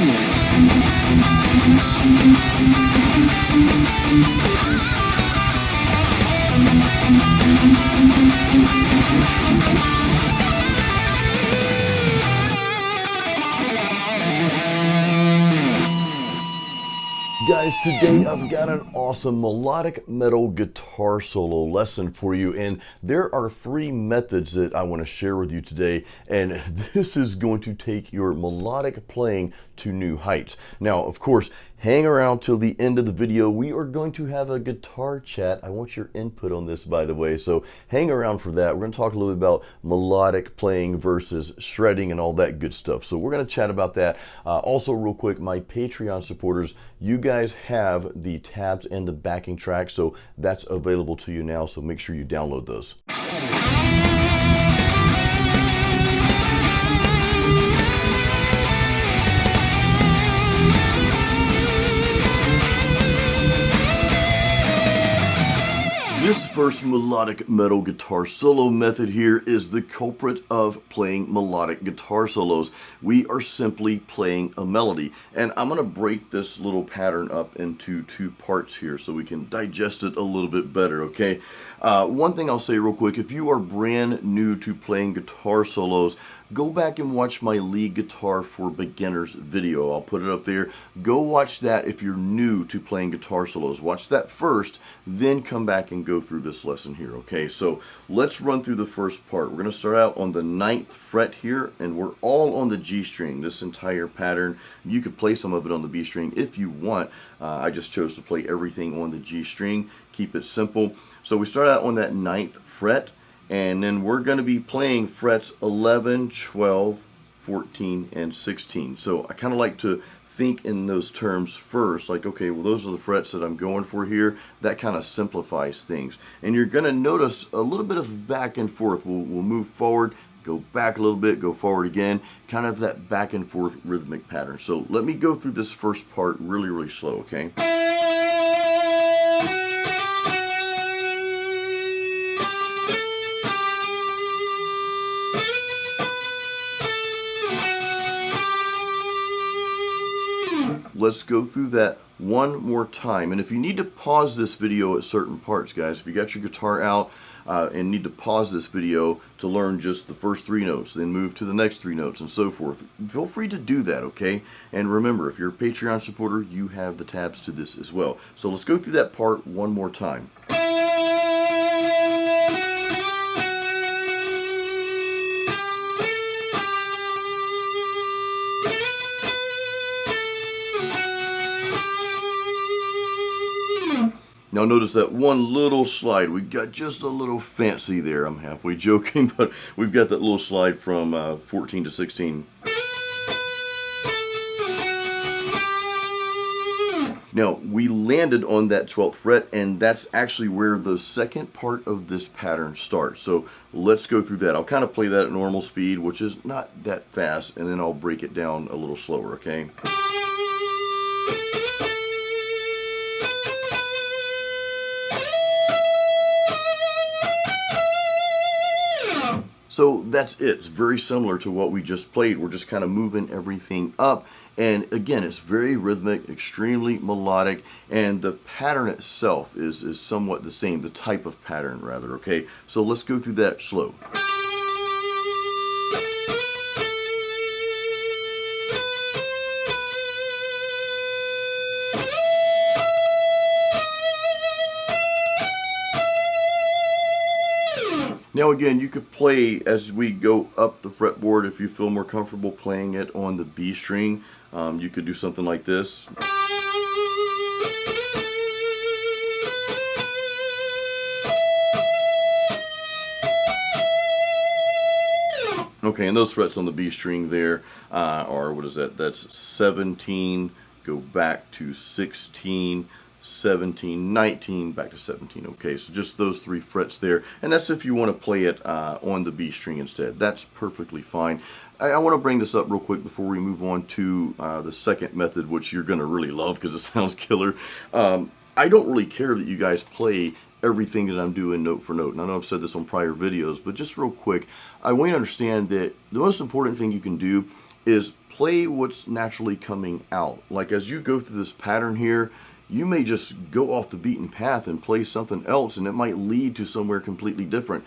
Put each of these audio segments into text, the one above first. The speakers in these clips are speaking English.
Guys, today I've got an awesome melodic metal guitar solo lesson for you, and there are 3 methods that I want to share with you today, and this is going to take your melodic playing to new heights. Now, of course, hang around till the end of the video. We are going to have a guitar chat. I want your input on this, by the way, so hang around for that. We're going to talk a little bit about melodic playing versus shredding and all that good stuff. So we're going to chat about that. Also, real quick, my Patreon supporters, you guys have the tabs and the backing track, so that's available to you now, so make sure you download those. This first melodic metal guitar solo method here is the culprit of playing melodic guitar solos. We are simply playing a melody, and I'm going to break this little pattern up into 2 parts here so we can digest it a little bit better, okay? One thing I'll say real quick, if you are brand new to playing guitar solos, go back and watch my lead guitar for beginners video. I'll put it up there. Go watch that if you're new to playing guitar solos. Watch that first, then come back and go through this lesson here, okay? So let's run through the first part. We're going to start out on the 9th fret here, and we're all on the G string, this entire pattern. You could play some of it on the B string if you want. I just chose to play everything on the G string. Keep it simple. So we start out on that 9th fret, and then we're going to be playing frets 11, 12, 14, and 16. So I kind of like to think in those terms first, like, okay, well, those are the frets that I'm going for here. That kind of simplifies things. And you're going to notice a little bit of back and forth. We'll move forward, go back a little bit, go forward again, kind of that back and forth rhythmic pattern. So let me go through this first part really, really slow, okay? Let's go through that one more time. And if you need to pause this video at certain parts, guys, if you got your guitar out and need to pause this video to learn just the first 3 notes, then move to the next 3 notes and so forth, feel free to do that, okay? And remember, if you're a Patreon supporter, you have the tabs to this as well. So let's go through that part one more time. Now notice that one little slide. We got just a little fancy there. I'm halfway joking, but we've got that little slide from 14 to 16. Now, we landed on that 12th fret, and that's actually where the second part of this pattern starts. So let's go through that. I'll kind of play that at normal speed, which is not that fast, and then I'll break it down a little slower, okay? So that's it. It's very similar to what we just played. We're just kind of moving everything up. And again, it's very rhythmic, extremely melodic, and the pattern itself is somewhat the same, the type of pattern rather, okay? So let's go through that slow. Now again, you could play as we go up the fretboard if you feel more comfortable playing it on the B string. You could do something like this. Okay, and those frets on the B string there are, what is that? That's 17, go back to 16, 17, 19, back to 17. Okay, so just those 3 frets there, and that's if you want to play it on the B string instead. That's perfectly fine. I want to bring this up real quick before we move on to the second method, which you're going to really love because it sounds killer. I don't really care that you guys play everything that I'm doing note for note, and I know I've said this on prior videos, but just real quick, I want you to understand that the most important thing you can do is play what's naturally coming out. Like as you go through this pattern here, you may just go off the beaten path and play something else, and it might lead to somewhere completely different.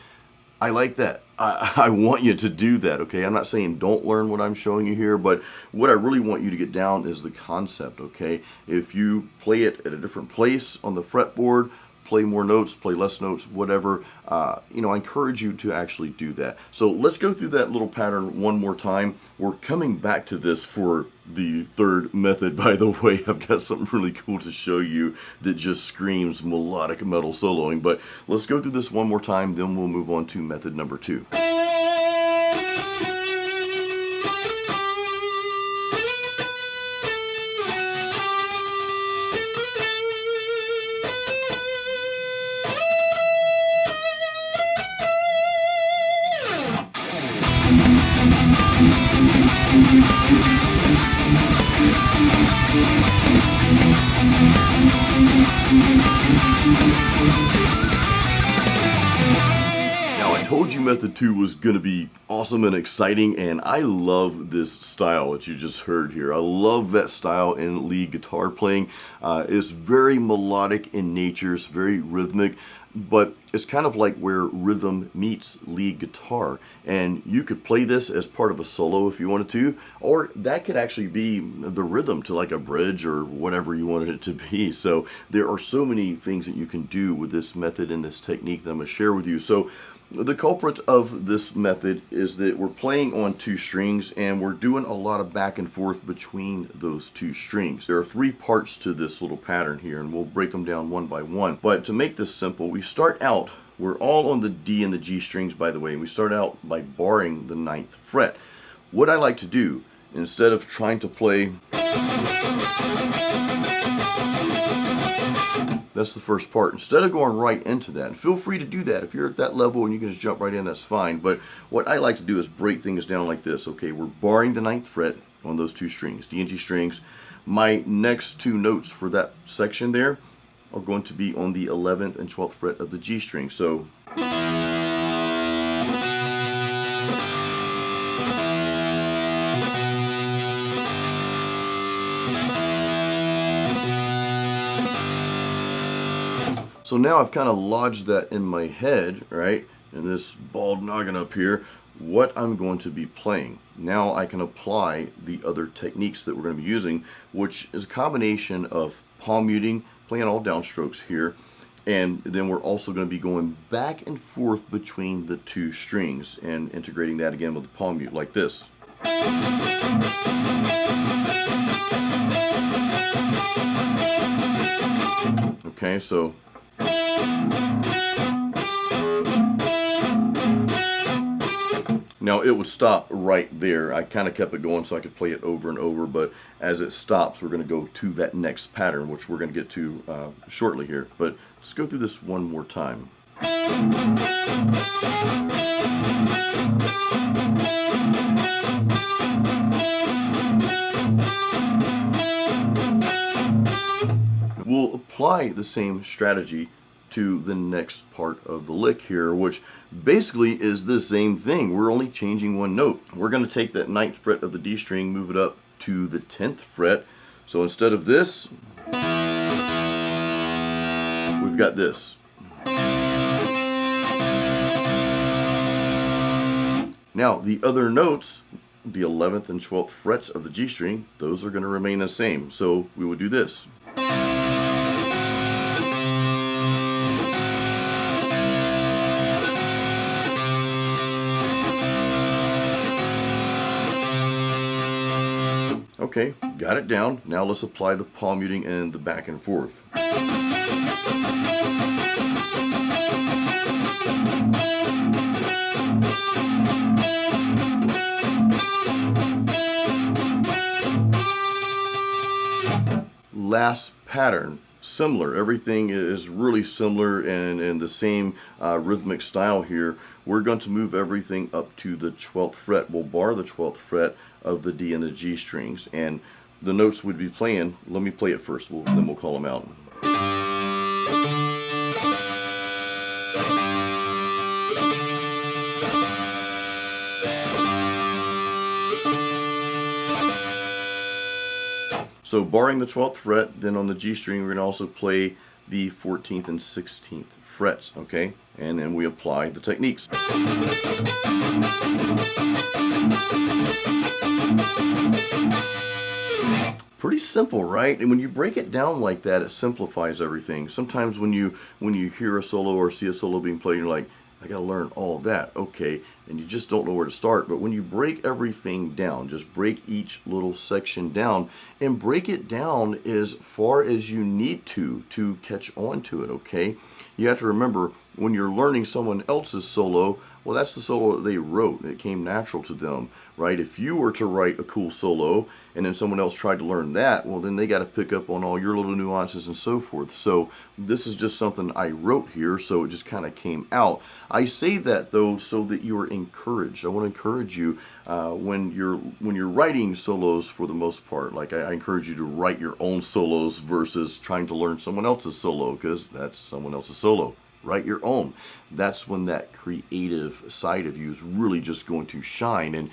I like that. I want you to do that, okay? I'm not saying don't learn what I'm showing you here, but what I really want you to get down is the concept, okay? If you play it at a different place on the fretboard, play more notes, play less notes, whatever, you know, I encourage you to actually do that. So let's go through that little pattern one more time. We're coming back to this for the third method, by the way. I've got something really cool to show you that just screams melodic metal soloing, but let's go through this one more time, then we'll move on to method number 2. Now, I told you method 2 was going to be awesome and exciting, and I love this style that you just heard here. I love that style in lead guitar playing. It's very melodic in nature, it's very rhythmic, but it's kind of like where rhythm meets lead guitar. And you could play this as part of a solo if you wanted to, or that could actually be the rhythm to like a bridge or whatever you wanted it to be. So there are so many things that you can do with this method and this technique that I'm going to share with you. So the culprit of this method is that we're playing on 2 strings and we're doing a lot of back and forth between those 2 strings. There are 3 parts to this little pattern here, and we'll break them down one by one. But to make this simple, we start out, we're all on the D and the G strings, by the way, and we start out by barring the 9th fret. What I like to do, instead of trying to play, that's the first part. Instead of going right into that, and feel free to do that. If you're at that level and you can just jump right in, that's fine. But what I like to do is break things down like this. Okay, we're barring the 9th fret on those 2 strings, D and G strings. My next 2 notes for that section there are going to be on the 11th and 12th fret of the G string. So now I've kind of lodged that in my head, right? And this bald noggin up here, what I'm going to be playing. Now I can apply the other techniques that we're going to be using, which is a combination of palm muting, playing all downstrokes here, and then we're also going to be going back and forth between the 2 strings and integrating that again with the palm mute like this. Okay, so now it would stop right there. I kind of kept it going so I could play it over and over, but as it stops, we're going to go to that next pattern, which we're going to get to shortly here. But let's go through this one more time. We'll apply the same strategy to the next part of the lick here, which basically is the same thing. We're only changing one note. We're going to take that 9th fret of the D string, move it up to the 10th fret. So instead of this, we've got this. Now the other notes, the 11th and 12th frets of the G string, those are going to remain the same. So we would do this. Okay, got it down. Now let's apply the palm muting and the back and forth. Last pattern, similar. Everything is really similar and the same rhythmic style here. We're going to move everything up to the 12th fret. We'll bar the 12th fret of the D and the G strings, and the notes we'd be playing, let me play it first, then we'll call them out. So barring the 12th fret, then on the G string we're going to also play the 14th and 16th frets, okay? And then we apply the techniques. Pretty simple, right? And when you break it down like that, it simplifies everything. Sometimes when you hear a solo or see a solo being played, you're like, I gotta learn all of that, okay, and you just don't know where to start. But when you break everything down, just break each little section down and break it down as far as you need to catch on to it, okay? You have to remember, when you're learning someone else's solo, well, that's the solo that they wrote. It came natural to them, right? If you were to write a cool solo and then someone else tried to learn that, well, then they got to pick up on all your little nuances and so forth. So this is just something I wrote here, so it just kind of came out. I say that, though, so that you are encouraged. I want to encourage you when you're writing solos, for the most part. Like, I encourage you to write your own solos versus trying to learn someone else's solo, because that's someone else's solo. Write your own. That's when that creative side of you is really just going to shine. And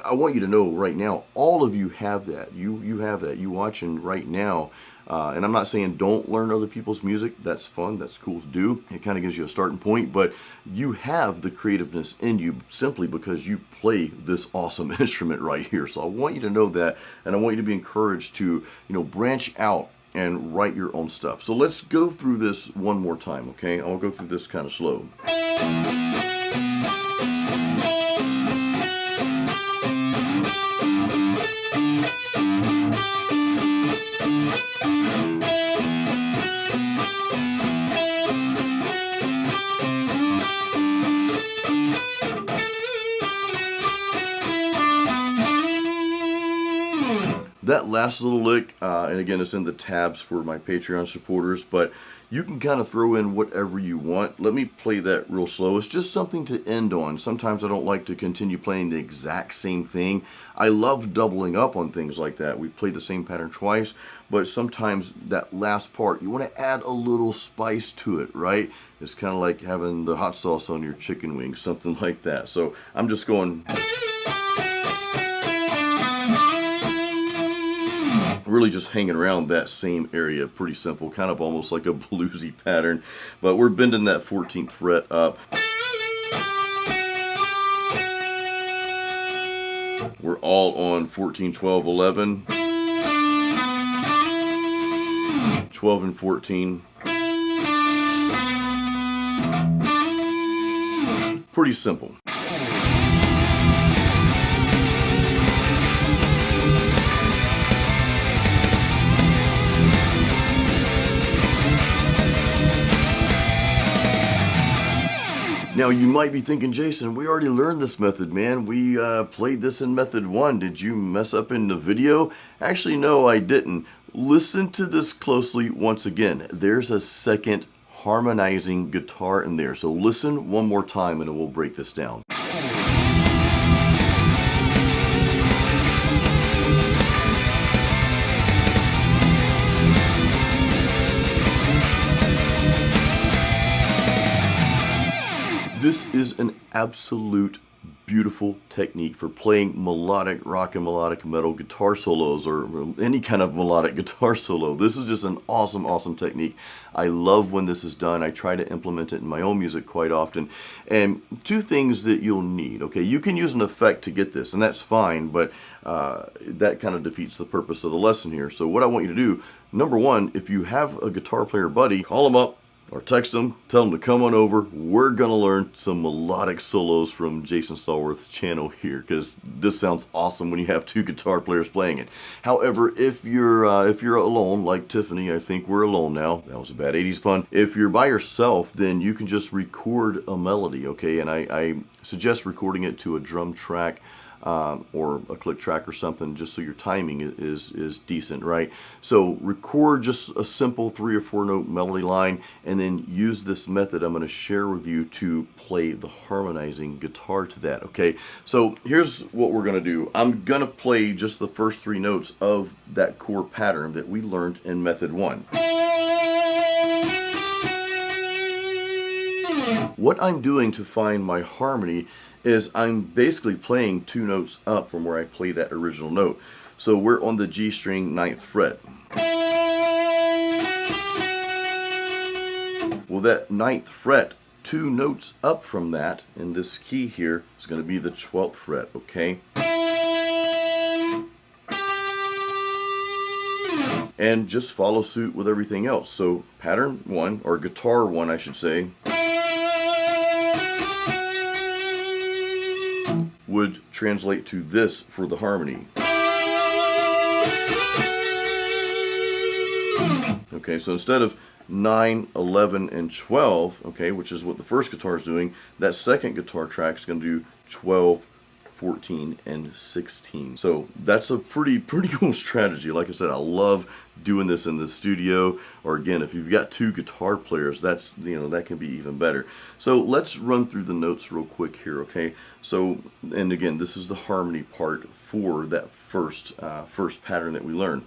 I want you to know right now, all of you have that. You have that. You watching right now. And I'm not saying don't learn other people's music. That's fun. That's cool to do. It kind of gives you a starting point. But you have the creativeness in you simply because you play this awesome instrument right here. So I want you to know that, and I want you to be encouraged to, branch out and write your own stuff. So let's go through this one more time, okay? I'll go through this kind of slow. That last little lick, and again, it's in the tabs for my Patreon supporters, but you can kind of throw in whatever you want. Let me play that real slow. It's just something to end on. Sometimes I don't like to continue playing the exact same thing. I love doubling up on things like that. We play the same pattern twice, but sometimes that last part, you want to add a little spice to it, right? It's kind of like having the hot sauce on your chicken wings, something like that. So I'm just going... really just hanging around that same area. Pretty simple, kind of almost like a bluesy pattern, but we're bending that 14th fret up. We're all on 14, 12, 11, 12 and 14. Pretty simple. Now, you might be thinking, Jason, we already learned this method, man. We played this in method 1. Did you mess up in the video? Actually, no, I didn't. Listen to this closely once again. There's a second harmonizing guitar in there. So listen one more time and we'll break this down. This is an absolute beautiful technique for playing melodic rock and melodic metal guitar solos, or any kind of melodic guitar solo. This is just an awesome, awesome technique. I love when this is done. I try to implement it in my own music quite often. And two things that you'll need, okay? You can use an effect to get this, and that's fine, but that kind of defeats the purpose of the lesson here. So what I want you to do, number one, if you have a guitar player buddy, call them up, or text them, tell them to come on over. We're going to learn some melodic solos from Jason Stallworth's channel here, because this sounds awesome when you have two guitar players playing it. However, if you're alone, like Tiffany, I think we're alone now. That was a bad 80s pun. If you're by yourself, then you can just record a melody, okay? And I suggest recording it to a drum track, or a click track or something, just so your timing is decent, right? So record just a simple 3 or 4 note melody line, and then use this method I'm going to share with you to play the harmonizing guitar to that, okay? So here's what we're going to do. I'm going to play just the first 3 notes of that core pattern that we learned in method 1. What I'm doing to find my harmony is I'm basically playing 2 notes up from where I play that original note. So we're on the G string 9th fret. Well, that 9th fret, 2 notes up from that in this key here is going to be the 12th fret, okay? And just follow suit with everything else. So pattern 1, or guitar 1 I should say, would translate to this for the harmony. Okay, so instead of 9, 11, and 12, okay, which is what the first guitar is doing, that second guitar track is going to do 12, 14, and 16. So that's a pretty cool strategy. Like I said, I love doing this in the studio, or again, if you've got 2 guitar players, that's, you know, that can be even better. So let's run through the notes real quick here, okay? So, and again, this is the harmony part for that first pattern that we learned.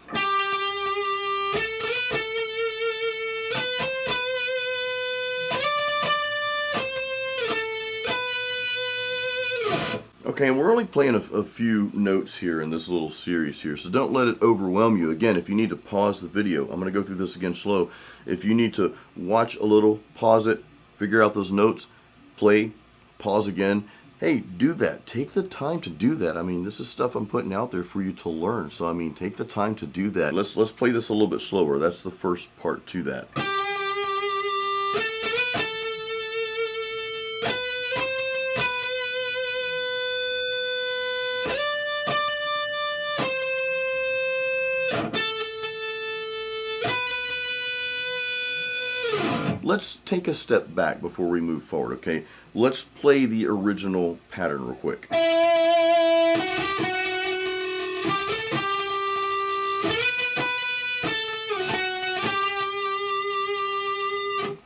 Okay, and we're only playing a few notes here in this little series here, so don't let it overwhelm you. Again, if you need to pause the video, I'm going to go through this again slow. If you need to watch a little, pause it, figure out those notes, play, pause again. Hey, do that. Take the time to do that. I mean, this is stuff I'm putting out there for you to learn, so I mean, take the time to do that. Let's play this a little bit slower. That's the first part to that. Let's take a step back before we move forward, okay? Let's play the original pattern real quick.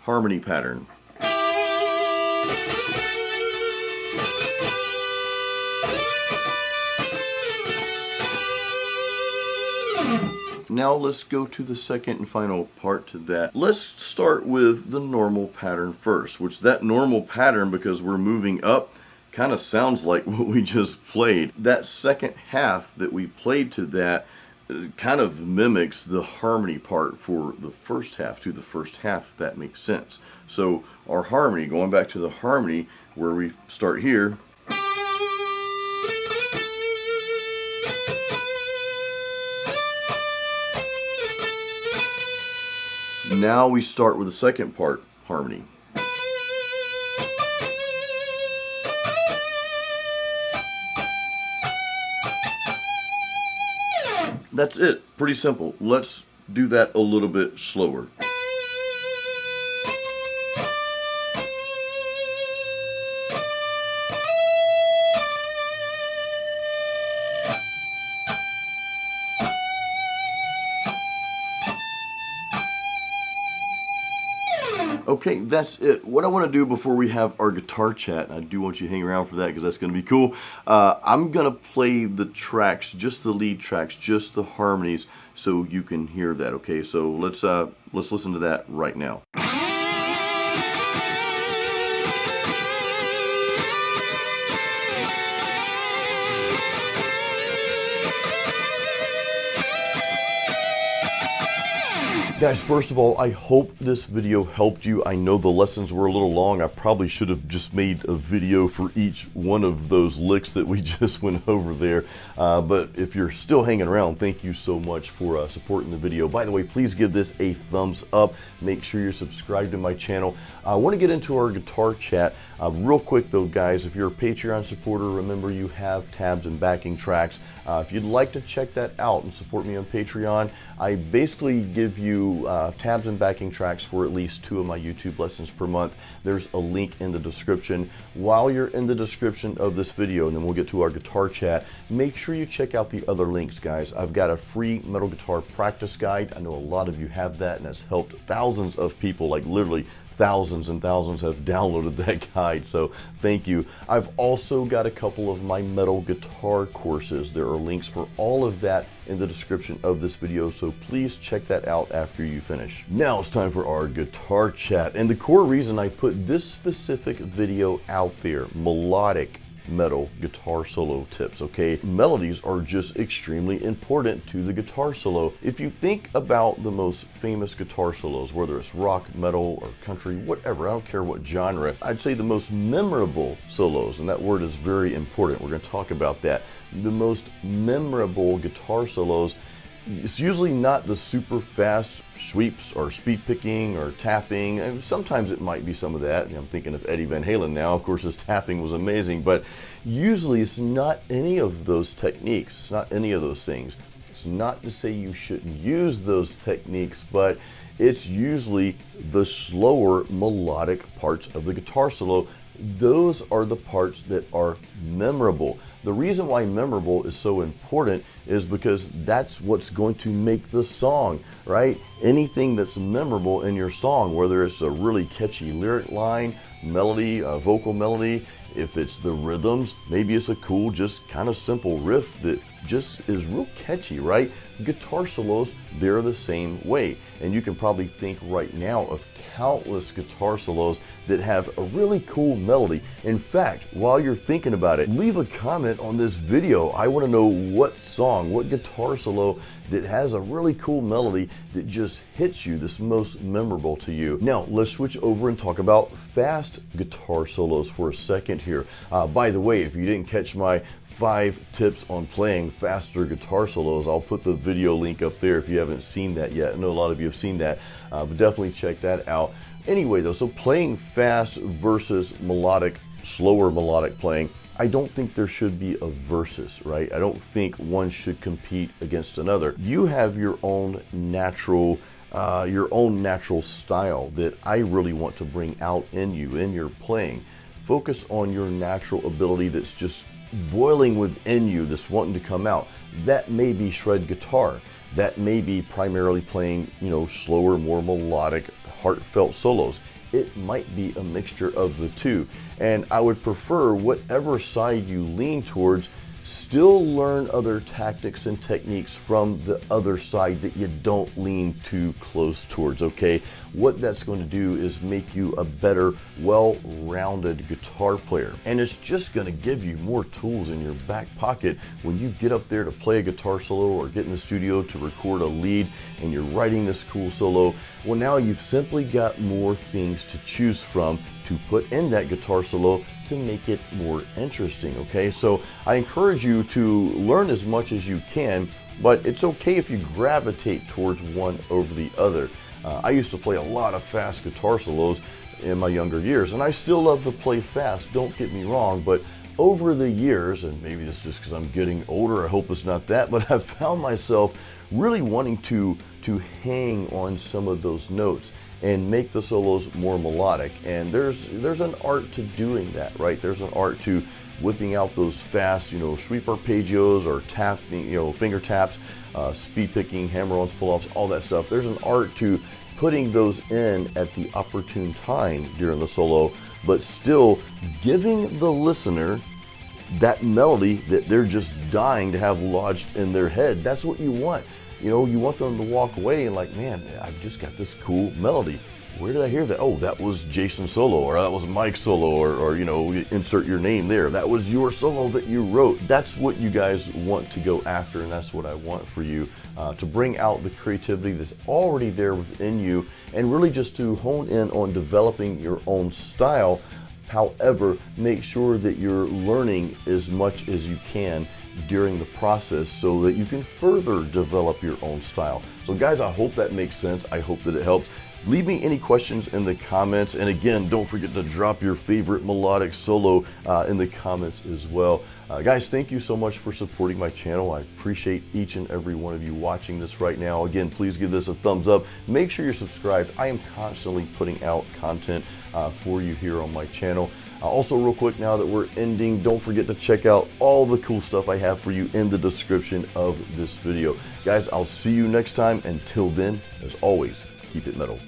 Harmony pattern. Now let's go to the second and final part to that. Let's start with the normal pattern first, which that normal pattern, because we're moving up, kind of sounds like what we just played. That second half that we played to that kind of mimics the harmony part for the first half to the first half, if that makes sense. So our harmony, going back to the harmony where we start here, now we start with the second part, harmony. That's it. Pretty simple. Let's do that a little bit slower. Okay, that's it. What I want to do before we have our guitar chat, and I do want you to hang around for that because that's going to be cool, I'm going to play the tracks, just the lead tracks, just the harmonies, so you can hear that, okay? So let's listen to that right now. Guys, first of all, I hope this video helped you. I know the lessons were a little long. I probably should have just made a video for each one of those licks that we just went over there. But if you're still hanging around, thank you so much for supporting the video. By the way, please give this a thumbs up. Make sure you're subscribed to my channel. I want to get into our guitar chat. Real quick though, guys, if you're a Patreon supporter, remember you have tabs and backing tracks. If you'd like to check that out and support me on Patreon, I basically give you tabs and backing tracks for at least 2 of my YouTube lessons per month. There's a link in the description. While you're in the description of this video, and then we'll get to our guitar chat, make sure you check out the other links, guys. I've got a free metal guitar practice guide. I know a lot of you have that, and that's helped thousands of people, like literally thousands and thousands have downloaded that guide, so thank you. I've also got a couple of my metal guitar courses. There are links for all of that in the description of this video, so please check that out after you finish. Now it's time for our guitar chat, and the core reason I put this specific video out there, Melodic, metal guitar solo tips, okay? Melodies are just extremely important to the guitar solo. If you think about the most famous guitar solos, whether it's rock, metal, or country, whatever, I don't care what genre, I'd say the most memorable solos, and that word is very important, we're going to talk about that. The most memorable guitar solos, it's usually not the super fast sweeps or speed picking or tapping, and sometimes it might be some of that. I'm thinking of Eddie Van Halen now, of course his tapping was amazing, but usually it's not any of those techniques, it's not any of those things. It's not to say you shouldn't use those techniques, but it's usually the slower melodic parts of the guitar solo. Those are the parts that are memorable. The reason why memorable is so important is because that's what's going to make the song, right? Anything that's memorable in your song, whether it's a really catchy lyric line, melody, vocal melody, if it's the rhythms, maybe it's a cool, just kind of simple riff that just is real catchy, right? Guitar solos, they're the same way. And you can probably think right now of countless guitar solos that have a really cool melody. In fact, while you're thinking about it, leave a comment on this video. I want to know what song, what guitar solo that has a really cool melody that just hits you, that's most memorable to you. Now, let's switch over and talk about fast guitar solos for a second here. By the way, if you didn't catch my 5 tips on playing faster guitar solos, I'll put the video link up there if you haven't seen that yet. I know a lot of you have seen that, but definitely check that out. Anyway though, so playing fast versus melodic, slower melodic playing, I don't think there should be a versus, right? I don't think one should compete against another. You have your own natural style that I really want to bring out in you, in your playing. Focus on your natural ability that's just boiling within you, that's wanting to come out. That may be shred guitar. That may be primarily playing, slower, more melodic, heartfelt solos. It might be a mixture of the two. And I would prefer whatever side you lean towards, still learn other tactics and techniques from the other side that you don't lean too close towards, okay? What that's going to do is make you a better, well-rounded guitar player. And it's just going to give you more tools in your back pocket when you get up there to play a guitar solo or get in the studio to record a lead and you're writing this cool solo. Well, now you've simply got more things to choose from to put in that guitar solo to make it more interesting, okay? So I encourage you to learn as much as you can, but it's okay if you gravitate towards one over the other. I used to play a lot of fast guitar solos in my younger years, and I still love to play fast, don't get me wrong, but over the years, and maybe it's just because I'm getting older, I hope it's not that, but I've found myself really wanting to hang on some of those notes and make the solos more melodic. And there's an art to doing that, right? There's an art to whipping out those fast, sweep arpeggios or tapping, finger taps, speed picking, hammer-ons, pull-offs, all that stuff. There's an art to putting those in at the opportune time during the solo, but still giving the listener that melody that they're just dying to have lodged in their head. That's what you want. You want them to walk away and like, man, I've just got this cool melody. Where did I hear that? Oh, that was Jason's solo, or that was Mike's solo, or insert your name there. That was your solo that you wrote. That's what you guys want to go after, and that's what I want for you, to bring out the creativity that's already there within you, and really just to hone in on developing your own style. However, make sure that you're learning as much as you can during the process so that you can further develop your own style. So guys, I hope that makes sense. I hope that it helps. Leave me any questions in the comments, and again, don't forget to drop your favorite melodic solo in the comments as well. Guys, thank you so much for supporting my channel. I appreciate each and every one of you watching this right now. Again, please give this a thumbs up. Make sure you're subscribed. I am constantly putting out content for you here on my channel. Also, real quick, now that we're ending, don't forget to check out all the cool stuff I have for you in the description of this video. Guys, I'll see you next time. Until then, as always, keep it metal.